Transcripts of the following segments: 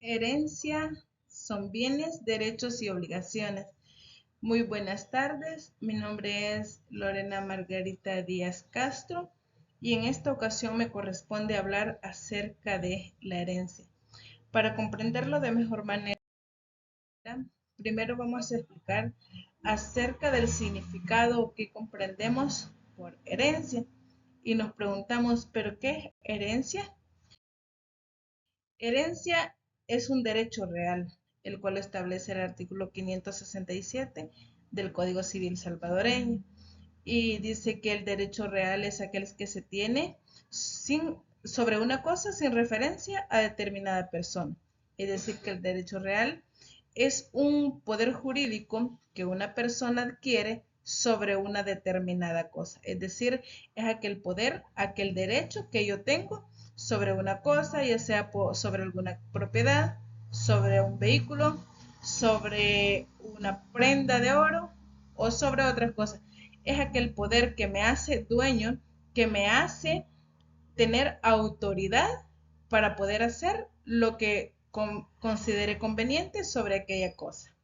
Herencia son bienes, derechos y obligaciones. Muy buenas tardes, mi nombre es Lorena Margarita Díaz Castro y en esta ocasión me corresponde hablar acerca de la herencia. Para comprenderlo de mejor manera, primero vamos a explicar acerca del significado que comprendemos por herencia y nos preguntamos, ¿pero qué es herencia? Herencia es un derecho real, el cual establece el artículo 567 del Código Civil salvadoreño y dice que el derecho real es aquel que se tiene sobre una cosa sin referencia a determinada persona. Es decir, que el derecho real es un poder jurídico que una persona adquiere sobre una determinada cosa. Es decir, es aquel poder, aquel derecho que yo tengo sobre una cosa, ya sea sobre alguna propiedad, sobre un vehículo, sobre una prenda de oro o sobre otras cosas. Es aquel poder que me hace dueño, que me hace tener autoridad para poder hacer lo que considere conveniente sobre aquella cosa.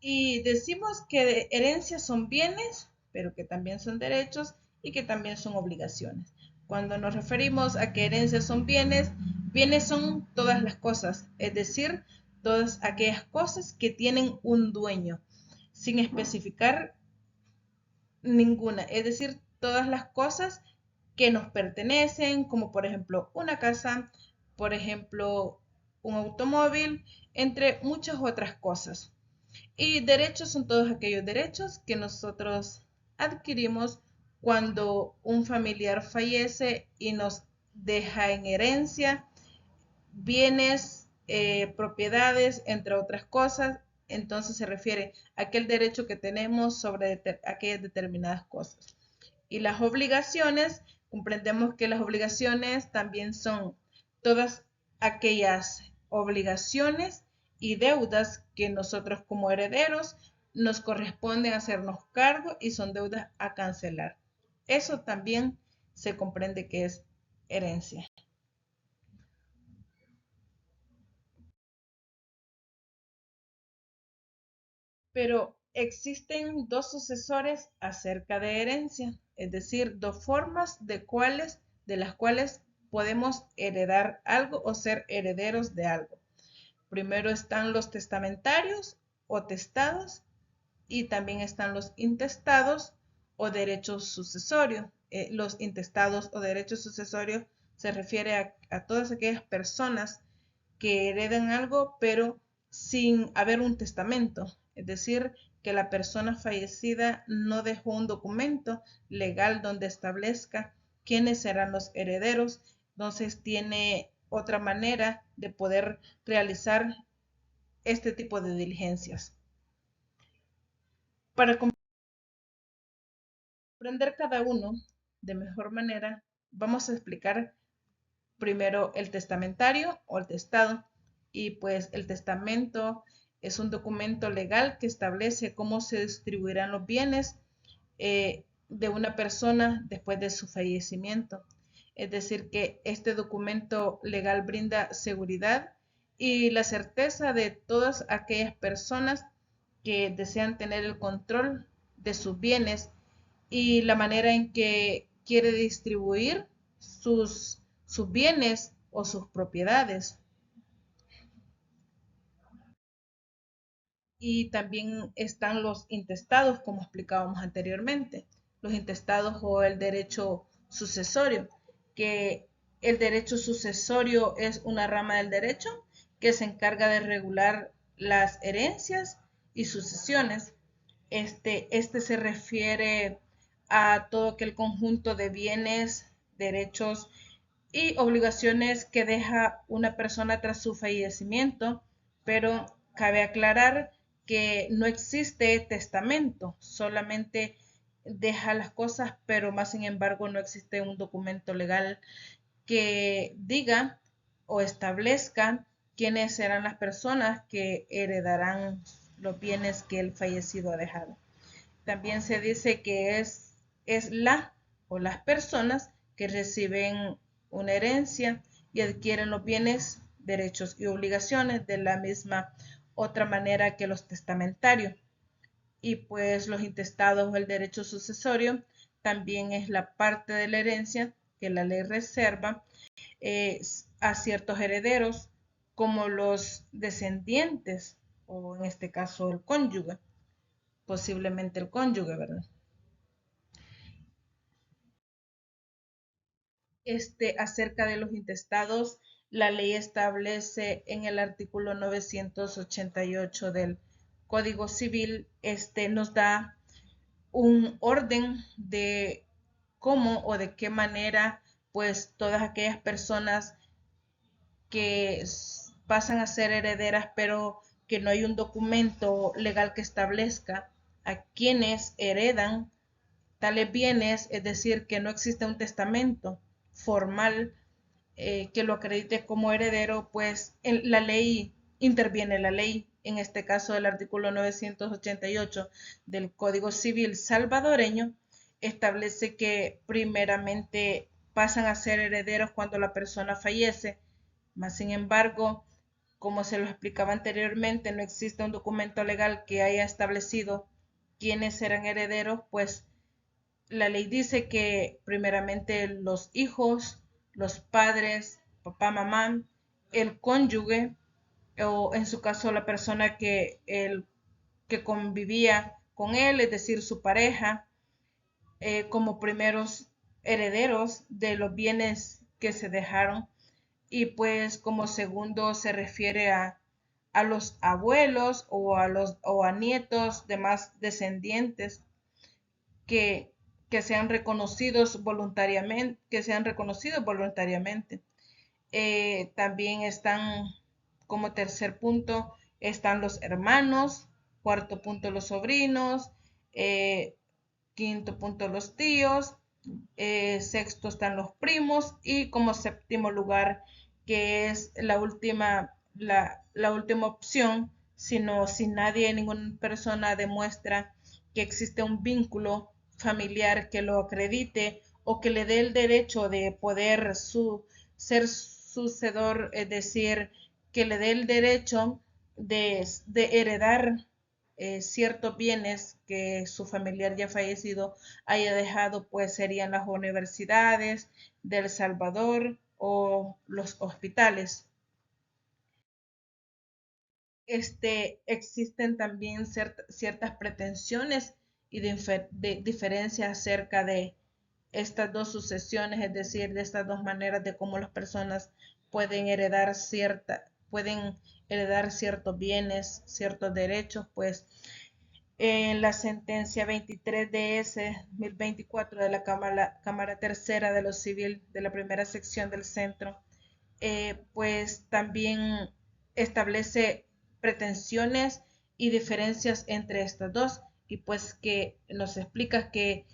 Y decimos que herencias son bienes, pero que también son derechos y que también son obligaciones. Cuando nos referimos a que herencias son bienes, bienes son todas las cosas, es decir, todas aquellas cosas que tienen un dueño, sin especificar ninguna, es decir, todas las cosas que nos pertenecen, como por ejemplo una casa, por ejemplo un automóvil, entre muchas otras cosas. Y derechos son todos aquellos derechos que nosotros adquirimos cuando un familiar fallece y nos deja en herencia bienes, propiedades, entre otras cosas. Entonces se refiere a aquel derecho que tenemos sobre aquellas determinadas cosas. Y las obligaciones, comprendemos que las obligaciones también son todas aquellas obligaciones y deudas que nosotros como herederos nos corresponden hacernos cargo y son deudas a cancelar. Eso también se comprende que es herencia. Pero existen dos sucesores acerca de herencia, es decir, dos formas de las cuales podemos heredar algo o ser herederos de algo. Primero están los testamentarios o testados y también están los intestados o derechos sucesorios. Los intestados o derechos sucesorios se refiere a todas aquellas personas que heredan algo, pero sin haber un testamento. Es decir, que la persona fallecida no dejó un documento legal donde establezca quiénes serán los herederos. Entonces tiene otra manera de poder realizar este tipo de diligencias. Para comprender cada uno de mejor manera, vamos a explicar primero el testamentario o el testado. Y pues el testamento es un documento legal que establece cómo se distribuirán los bienes de una persona después de su fallecimiento. Es decir, que este documento legal brinda seguridad y la certeza de todas aquellas personas que desean tener el control de sus bienes y la manera en que quiere distribuir sus bienes o sus propiedades. Y también están los intestados, como explicábamos anteriormente, los intestados o el derecho sucesorio, que el derecho sucesorio es una rama del derecho que se encarga de regular las herencias y sucesiones. Este se refiere a todo aquel conjunto de bienes, derechos y obligaciones que deja una persona tras su fallecimiento, pero cabe aclarar que no existe testamento, solamente deja las cosas, pero más sin embargo no existe un documento legal que diga o establezca quiénes serán las personas que heredarán los bienes que el fallecido ha dejado. También se dice que es la o las personas que reciben una herencia y adquieren los bienes, derechos y obligaciones de la misma otra manera que los testamentarios. Y pues los intestados o el derecho sucesorio también es la parte de la herencia que la ley reserva a ciertos herederos como los descendientes o en este caso el cónyuge, posiblemente el cónyuge, ¿verdad? Acerca de los intestados, la ley establece en el artículo 988 del Código Civil, nos da un orden de cómo o de qué manera, pues todas aquellas personas que pasan a ser herederas, pero que no hay un documento legal que establezca a quienes heredan tales bienes, es decir, que no existe un testamento formal que lo acredite como heredero, pues en la ley interviene la ley, en este caso el artículo 988 del Código Civil salvadoreño, establece que primeramente pasan a ser herederos cuando la persona fallece, más sin embargo, como se lo explicaba anteriormente, no existe un documento legal que haya establecido quiénes serán herederos, pues la ley dice que primeramente los hijos, los padres, papá, mamá, el cónyuge o en su caso la persona que convivía con él, es decir, su pareja, como primeros herederos de los bienes que se dejaron y pues como segundo se refiere a los abuelos o a nietos de más descendientes que, que sean reconocidos voluntariamente, que sean reconocidos voluntariamente. También están como tercer punto, están los hermanos, cuarto punto los sobrinos, quinto punto los tíos, sexto están los primos y como séptimo lugar, que es la última opción, sino si nadie, ninguna persona demuestra que existe un vínculo familiar que lo acredite o que le dé el derecho de poder ser sucedor, es decir, que le dé el derecho de heredar ciertos bienes que su familiar ya fallecido haya dejado, pues serían las universidades de El Salvador o los hospitales. Existen también ciertas pretensiones y de diferencias acerca de estas dos sucesiones, es decir, de estas dos maneras de cómo las personas pueden heredar ciertos bienes, ciertos derechos, pues en la sentencia 23 DS 2024 de la Cámara Tercera de lo Civil de la primera sección del centro, pues también establece pretensiones y diferencias entre estas dos y pues que nos explica que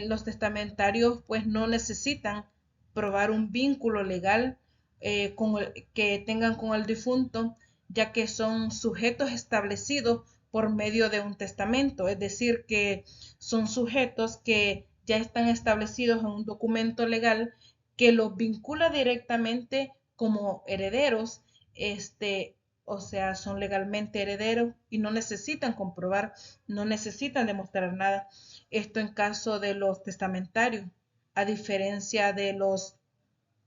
los testamentarios pues no necesitan probar un vínculo legal que tengan con el difunto, ya que son sujetos establecidos por medio de un testamento, es decir, que son sujetos que ya están establecidos en un documento legal que los vincula directamente como herederos, o sea, son legalmente herederos y no necesitan comprobar, no necesitan demostrar nada. Esto en caso de los testamentarios, a diferencia de los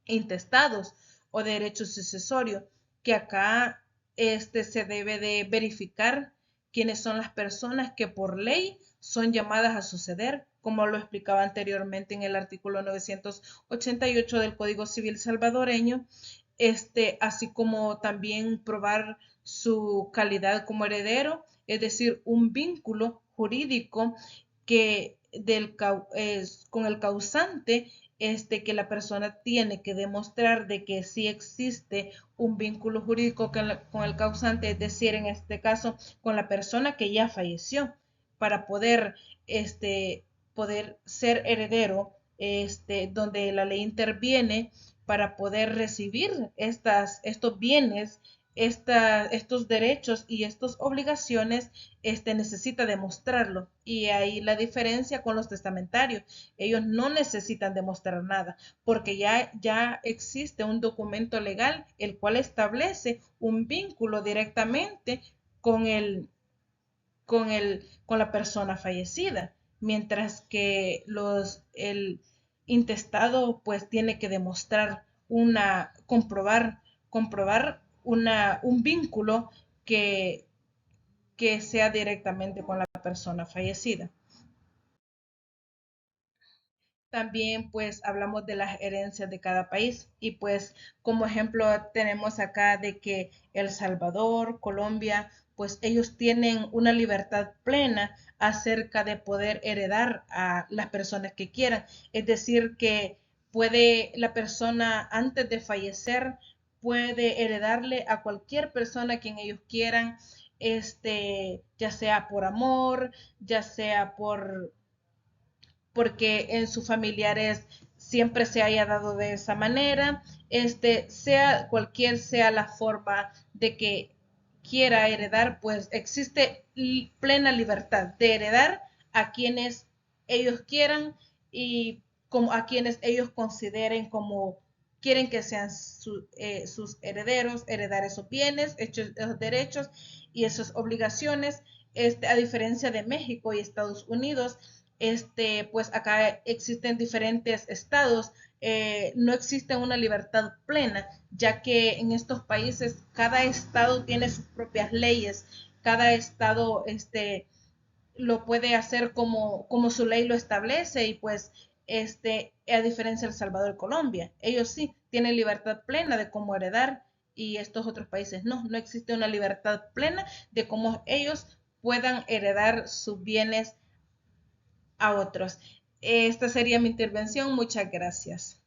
intestados o derechos sucesorios, que acá se debe de verificar quiénes son las personas que por ley son llamadas a suceder, como lo explicaba anteriormente en el artículo 988 del Código Civil salvadoreño, así como también probar su calidad como heredero, es decir, un vínculo jurídico que con el causante que la persona tiene que demostrar de que sí existe un vínculo jurídico con el causante, es decir, en este caso, con la persona que ya falleció, para poder ser heredero, donde la ley interviene para poder recibir estos bienes estos derechos y estas obligaciones, necesita demostrarlo. Y ahí la diferencia con los testamentarios. Ellos no necesitan demostrar nada, porque ya existe un documento legal el cual establece un vínculo directamente con con la persona fallecida, mientras que el intestado pues tiene que demostrar comprobar un vínculo que, que sea directamente con la persona fallecida. También pues hablamos de las herencias de cada país y pues como ejemplo tenemos acá de que El Salvador, Colombia, pues ellos tienen una libertad plena acerca de poder heredar a las personas que quieran. Es decir, que puede la persona antes de fallecer puede heredarle a cualquier persona a quien ellos quieran, ya sea por amor, ya sea porque en sus familiares siempre se haya dado de esa manera, sea la forma de que quiera heredar, pues existe plena libertad de heredar a quienes ellos quieran y como a quienes ellos consideren como quieren que sean sus herederos, heredar esos bienes, esos derechos y esas obligaciones. A diferencia de México y Estados Unidos, pues acá existen diferentes estados, no existe una libertad plena, ya que en estos países cada estado tiene sus propias leyes, cada estado lo puede hacer como su ley lo establece y pues a diferencia de El Salvador y Colombia, ellos sí tienen libertad plena de cómo heredar y estos otros países no existe una libertad plena de cómo ellos puedan heredar sus bienes a otros. Esta sería mi intervención. Muchas gracias.